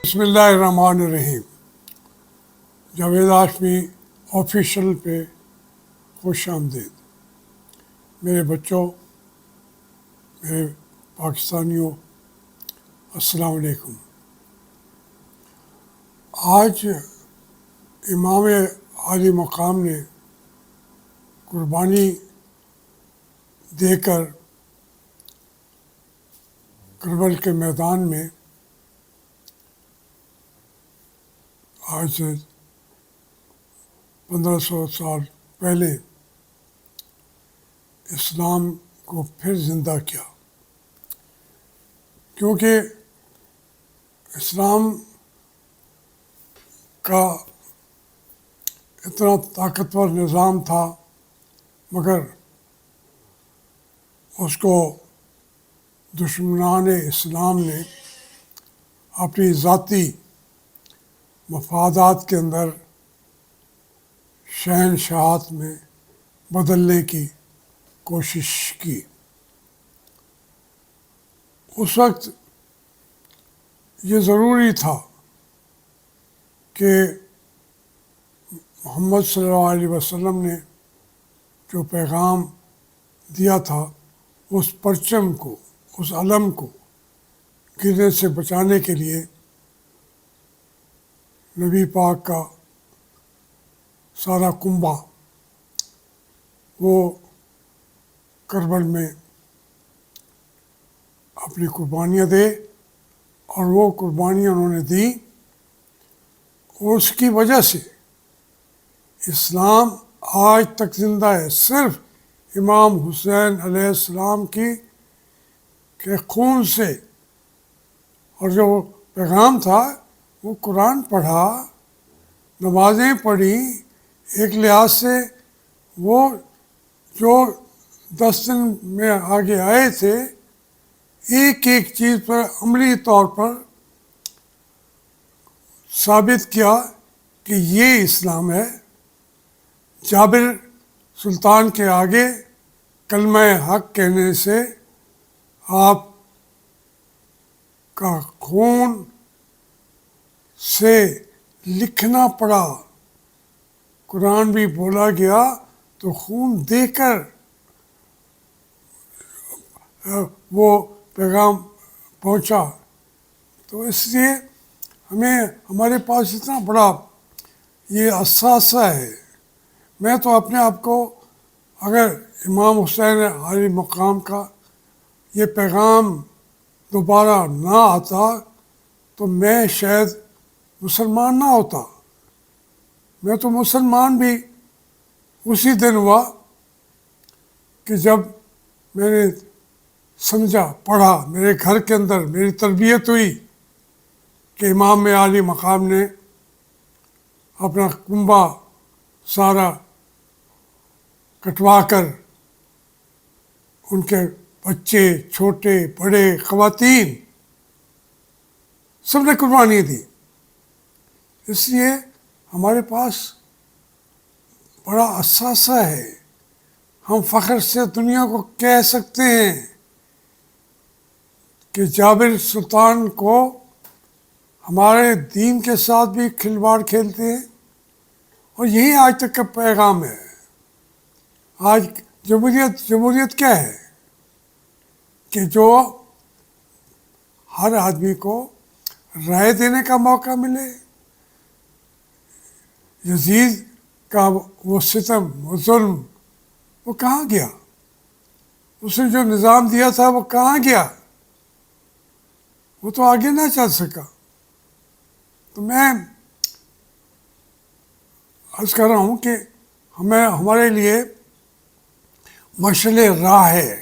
بسم اللہ الرحمن الرحیم۔ جاوید ہاشمی آفیشل پہ خوش آمدید۔ میرے بچوں، میرے پاکستانیوں، السلام علیکم۔ آج امام عالی مقام نے قربانی دے کر کربل کے میدان میں آج سے 1500 سال پہلے اسلام کو پھر زندہ کیا، کیونکہ اسلام کا اتنا طاقتور نظام تھا، مگر اس کو دشمنان اسلام نے اپنی ذاتی مفادات کے اندر شہنشاہت میں بدلنے کی کوشش کی۔ اس وقت یہ ضروری تھا کہ محمد صلی اللہ علیہ وسلم نے جو پیغام دیا تھا اس پرچم کو، اس علم کو گرنے سے بچانے کے لیے نبی پاک کا سارا کنبہ وہ کربل میں اپنی قربانیاں دے، اور وہ قربانیاں انہوں نے دیں، اور اس کی وجہ سے اسلام آج تک زندہ ہے، صرف امام حسین علیہ السلام کے خون سے۔ اور جو پیغام تھا وہ قرآن پڑھا، نمازیں پڑھی، ایک لحاظ سے وہ جو 10 دن میں آگے آئے تھے، ایک ایک چیز پر عملی طور پر ثابت کیا کہ یہ اسلام ہے۔ جابر سلطان کے آگے کلمہ حق کہنے سے آپ کا خون سے لکھنا پڑا، قرآن بھی بولا گیا تو خون دے کر وہ پیغام پہنچا۔ تو اس لیے ہمارے پاس اتنا بڑا یہ اثاثہ ہے۔ میں تو اپنے آپ کو، اگر امام حسین علیہ مقام کا یہ پیغام دوبارہ نہ آتا تو میں شاید مسلمان نہ ہوتا۔ میں تو مسلمان بھی اسی دن ہوا کہ جب میں نے سمجھا، پڑھا، میرے گھر کے اندر میری تربیت ہوئی کہ امام عالی مقام نے اپنا کنبہ سارا کٹوا کر ان کے بچے، چھوٹے بڑے، خواتین، سب نے قربانی دی۔ اس لیے ہمارے پاس بڑا اثاثہ ہے۔ ہم فخر سے دنیا کو کہہ سکتے ہیں کہ جابر سلطان کو ہمارے دین کے ساتھ بھی کھلواڑ کھیلتے ہیں، اور یہی آج تک کا پیغام ہے۔ آج جمہوریت کیا ہے کہ جو ہر آدمی کو رائے دینے کا موقع ملے۔ یزید کا وہ ستم، وہ ظلم، وہ کہاں گیا؟ اس نے جو نظام دیا تھا وہ کہاں گیا؟ وہ تو آگے نہ چل سکا۔ تو میں عرض کر رہا ہوں کہ ہمارے لیے مشعل راہ ہے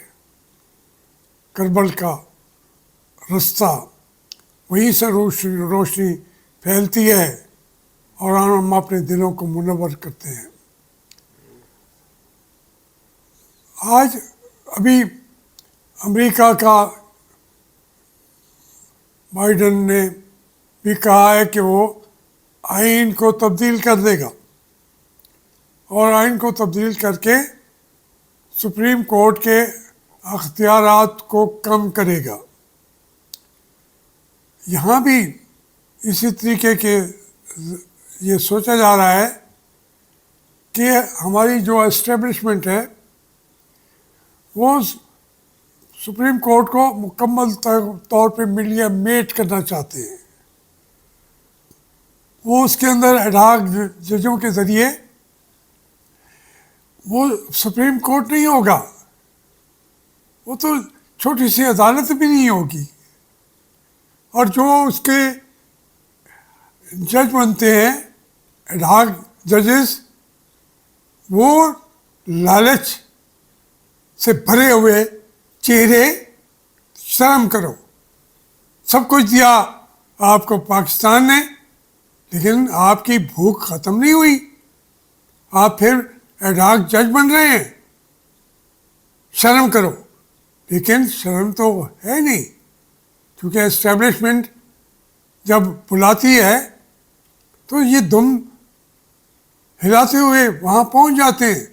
کربل کا رستہ، وہیں سے روشنی پھیلتی ہے اور ہم اپنے دلوں کو منور کرتے ہیں۔ آج ابھی امریکہ کا بائیڈن نے بھی کہا ہے کہ وہ آئین کو تبدیل کر دے گا، اور آئین کو تبدیل کر کے سپریم کورٹ کے اختیارات کو کم کرے گا۔ یہاں بھی اسی طریقے کے یہ سوچا جا رہا ہے کہ ہماری جو اسٹیبلشمنٹ ہے وہ سپریم کورٹ کو مکمل طور پہ میڈیا میٹ کرنا چاہتے ہیں. وہ اس کے اندر ایڈہاک ججوں کے ذریعے وہ سپریم کورٹ نہیں ہوگا, وہ تو چھوٹی سی عدالت بھی نہیں ہوگی, اور جو اس کے جج بنتے ہیں ایڈہاک ججز وہ لالچ سے بھرے ہوئے چہرے, شرم کرو, سب کچھ دیا آپ کو پاکستان نے لیکن آپ کی بھوک ختم نہیں ہوئی, آپ پھر ایڈہاک جج بن رہے ہیں, شرم کرو. لیکن شرم تو ہے نہیں, کیونکہ اسٹیبلشمنٹ جب بلاتی ہے تو یہ دم ہلاتے ہوئے وہاں پہنچ جاتے ہیں.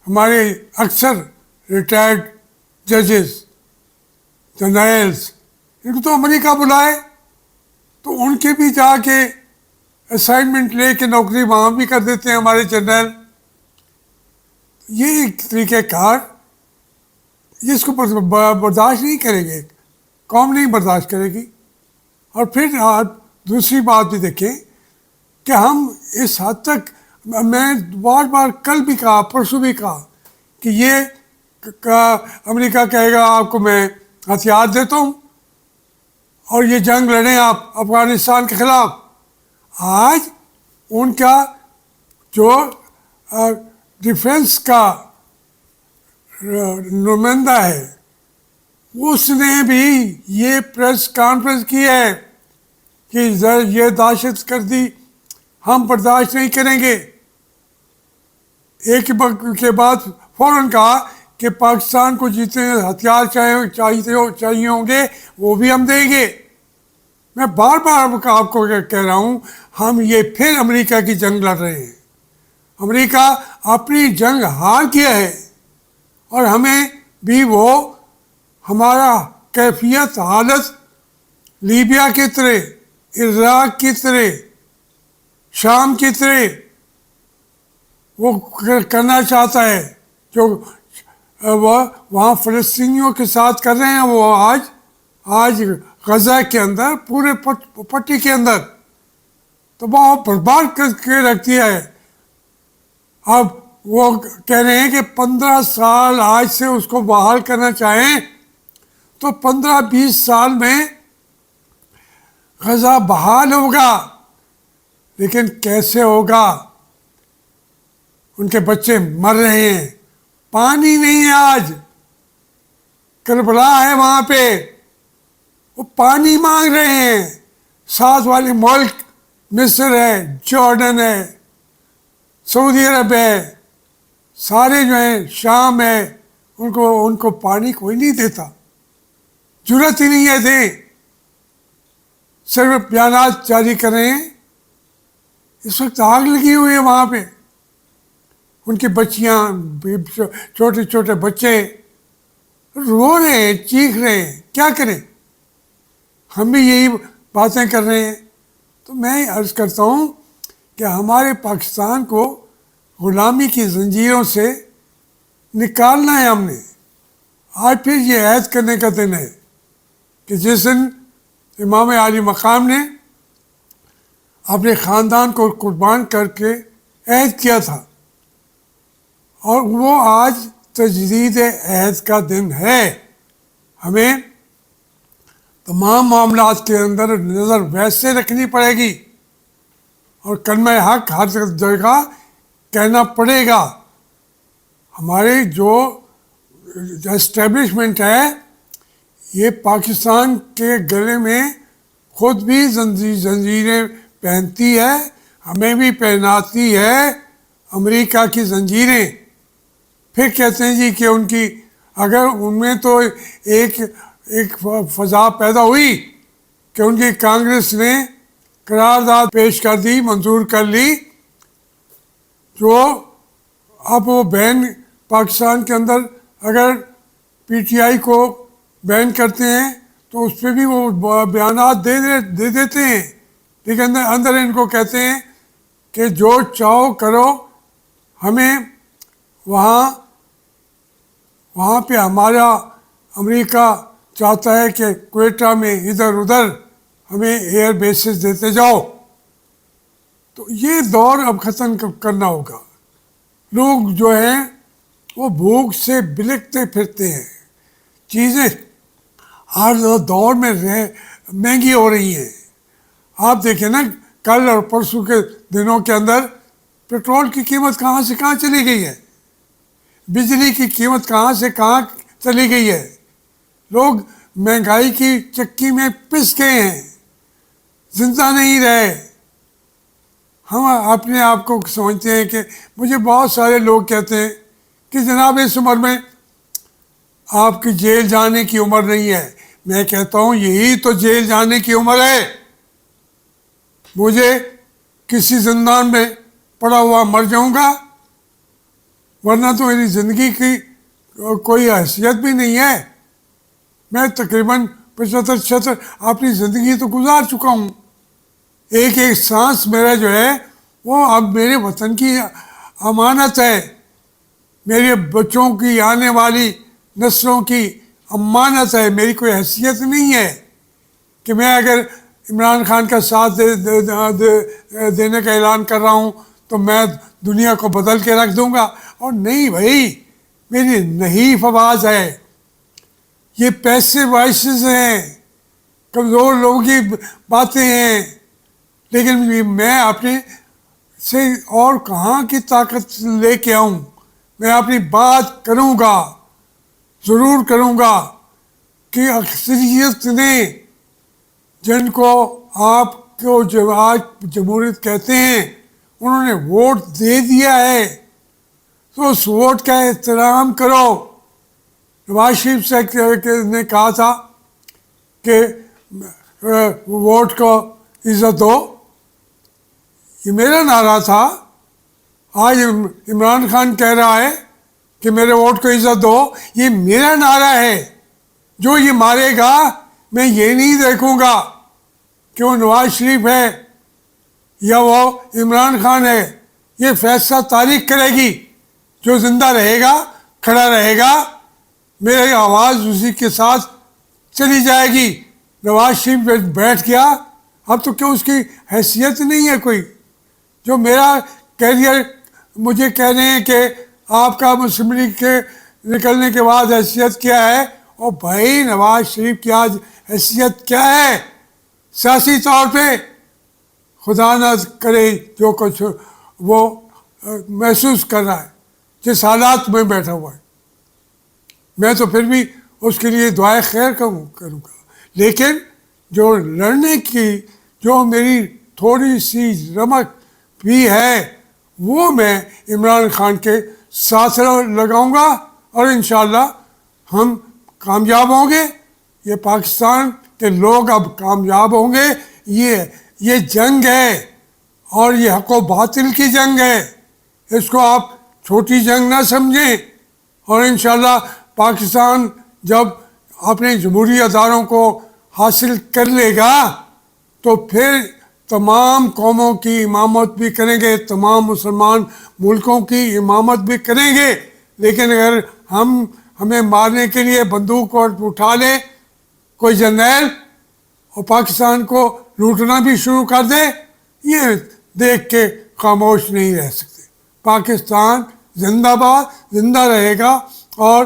ہمارے اکثر ریٹائرڈ ججز, جرنیلز, ان کو تو امریکہ بلائے تو ان کے بھی جا کے اسائنمنٹ لے کے نوکری وہاں بھی کر دیتے ہیں ہمارے جرنیل. یہ ایک طریقہ کار جس کو برداشت نہیں کریں گے, قوم نہیں برداشت کرے گی. اور پھر آپ دوسری بات بھی دیکھیں کہ ہم اس حد تک, میں بار بار کل بھی کہا, پرسوں بھی کہا کہ یہ امریکہ کہے گا آپ کو میں ہتھیار دیتا ہوں اور یہ جنگ لڑیں آپ افغانستان کے خلاف. آج ان کا جو ڈیفنس کا نمائندہ ہے اس نے بھی یہ پریس کانفرنس کی ہے کہ یہ دہشت گردی ہم برداشت نہیں کریں گے. ایک کے بعد فوراً کہا کہ پاکستان کو جتنے ہتھیار چاہیے ہوں گے وہ بھی ہم دیں گے. میں بار بار آپ کو کہہ رہا ہوں, ہم یہ پھر امریکہ کی جنگ لڑ رہے ہیں. امریکہ اپنی جنگ ہار گیا ہے اور ہمیں بھی وہ ہمارا کیفیت حالت لیبیا کی طرح, عراق کی طرح, شام کی طرح وہ کرنا چاہتا ہے جو وہ وہاں فلسطینیوں کے ساتھ کر رہے ہیں. وہ آج غزہ کے اندر, پورے پٹی کے اندر تو بہت برباد کر کے رکھ دیا ہے. اب وہ کہہ رہے ہیں کہ 15 سال آج سے اس کو بحال کرنا چاہیں تو 15-20 سال میں غزہ بحال ہوگا. لیکن کیسے ہوگا؟ ان کے بچے مر رہے ہیں, پانی نہیں ہے. آج کربلا ہے وہاں پہ, وہ پانی مانگ رہے ہیں. ساتھ والے ملک مصر ہے, جارڈن ہے, سعودی عرب ہے, سارے جو ہیں, شام ہے, ان کو پانی کوئی نہیں دیتا, ضرورت ہی نہیں ہے دیں, صرف بیانات جاری کر رہے ہیں. اس وقت آگ لگی ہوئی ہے وہاں پہ. ان کی بچیاں, چھوٹے چھوٹے بچے رو رہے ہیں, چیخ رہے ہیں. کیا کریں؟ ہم بھی یہی باتیں کر رہے ہیں. تو میں عرض کرتا ہوں کہ ہمارے پاکستان کو غلامی کی زنجیروں سے نکالنا ہے. ہم نے آج پھر یہ عہد کرنے کا دن ہے کہ جس دن امام عالی مقام نے اپنے خاندان کو قربان کر کے عہد کیا تھا, اور وہ آج تجدید عہد کا دن ہے. ہمیں تمام معاملات کے اندر نظر ویسے رکھنی پڑے گی اور کلمہ حق ہر جگہ کہنا پڑے گا. ہمارے جو اسٹیبلشمنٹ ہے یہ پاکستان کے گلے میں خود بھی زنجیریں پہنتی ہے, ہمیں بھی پہناتی ہے امریکہ کی زنجیریں. پھر کہتے ہیں جی کہ ان کی اگر ان میں تو ایک فضا پیدا ہوئی کہ ان کی کانگریس نے قرارداد پیش کر دی, منظور کر لی, جو اب وہ بین پاکستان کے اندر اگر پی ٹی آئی کو بین کرتے ہیں تو اس پہ بھی وہ بیانات دے دیتے ہیں، لیکن اندر ان کو کہتے ہیں کہ جو چاہو کرو، ہمیں وہاں پہ ہمارا امریکہ چاہتا ہے کہ کوئٹہ میں ادھر ادھر ہمیں ایئر بیسز دیتے جاؤ۔ تو یہ دور اب ختم کرنا ہوگا۔ لوگ جو ہیں وہ بھوک سے بلکتے پھرتے ہیں، چیزیں ہر دور میں مہنگی ہو رہی ہیں۔ آپ دیکھیں نا، کل اور پرسوں کے دنوں کے اندر پیٹرول کی قیمت کہاں سے کہاں چلی گئی ہے، بجلی کی قیمت کہاں سے کہاں چلی گئی ہے۔ لوگ مہنگائی کی چکی میں پس گئے ہیں، زندہ نہیں رہے۔ ہم اپنے آپ کو سمجھتے ہیں کہ مجھے بہت سارے لوگ کہتے ہیں کہ جناب اس عمر میں آپ کی جیل جانے کی عمر نہیں ہے۔ میں کہتا ہوں یہی تو جیل جانے کی عمر ہے۔ مجھے کسی زندان میں پڑا ہوا مر جاؤں گا، ورنہ تو میری زندگی کی کوئی حیثیت بھی نہیں ہے۔ میں تقریباً 75-76 اپنی زندگی تو گزار چکا ہوں۔ ایک ایک سانس میرا جو ہے وہ اب میرے وطن کی امانت ہے، میرے بچوں کی آنے والی نسلوں کی امانت ہے۔ میری کوئی حیثیت نہیں ہے کہ میں اگر عمران خان کا ساتھ دینے کا اعلان کر رہا ہوں تو میں دنیا کو بدل کے رکھ دوں گا۔ اور نہیں بھائی، میری نحیف آواز ہے، یہ پیسے وائسز ہیں، کمزور لوگوں کی باتیں ہیں، لیکن میں اپنے سے اور کہاں کی طاقت لے کے آؤں؟ میں اپنی بات کروں گا، ضرور کروں گا کہ اکثریت نے جن کو آپ کو جو آج جمہوریت کہتے ہیں انہوں نے ووٹ دے دیا ہے، تو اس ووٹ کا احترام کرو۔ نواز شریف نے کہا تھا کہ ووٹ کو عزت دو، یہ میرا نعرہ تھا۔ آج عمران خان کہہ رہا ہے کہ میرے ووٹ کو عزت دو، یہ میرا نعرہ ہے۔ جو یہ مارے گا میں یہ نہیں دیکھوں گا کہ وہ نواز شریف ہے یا وہ عمران خان ہے، یہ فیصلہ تاریخ کرے گی۔ جو زندہ رہے گا، کھڑا رہے گا، میری آواز اسی کے ساتھ چلی جائے گی۔ نواز شریف بیٹھ گیا، اب تو کیوں اس کی حیثیت نہیں ہے کوئی؟ جو میرا کیریئر مجھے کہہ رہے ہیں کہ آپ کا مسلم لیگ کے نکلنے کے بعد حیثیت کیا ہے، اور بھائی نواز شریف کی آج حیثیت کیا ہے سیاسی طور پہ؟ خدا نہ کرے جو کچھ وہ محسوس کر رہا ہے، جس حالات میں بیٹھا ہوا ہے۔ میں تو پھر بھی اس کے لیے دعائے خیر کروں گا، لیکن جو لڑنے کی جو میری تھوڑی سی رمق بھی ہے وہ میں عمران خان کے ساتھ لگاؤں گا، اور انشاءاللہ ہم کامیاب ہوں گے۔ یہ پاکستان کے لوگ اب کامیاب ہوں گے۔ یہ جنگ ہے، اور یہ حق و باطل کی جنگ ہے، اس کو آپ چھوٹی جنگ نہ سمجھیں۔ اور انشاءاللہ پاکستان جب اپنے جمہوری اداروں کو حاصل کر لے گا تو پھر تمام قوموں کی امامت بھی کریں گے، تمام مسلمان ملکوں کی امامت بھی کریں گے۔ لیکن اگر ہمیں مارنے کے لیے بندوق اٹھا لے کوئی جرنیل اور پاکستان کو لوٹنا بھی شروع کر دے، یہ دیکھ کے خاموش نہیں رہ سکتے۔ پاکستان زندہ باد، زندہ رہے گا، اور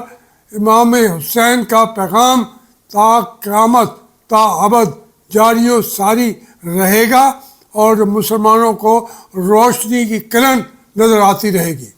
امام حسین کا پیغام تا قیامت تا ابد جاری و ساری رہے گا، اور مسلمانوں کو روشنی کی کرن نظر آتی رہے گی۔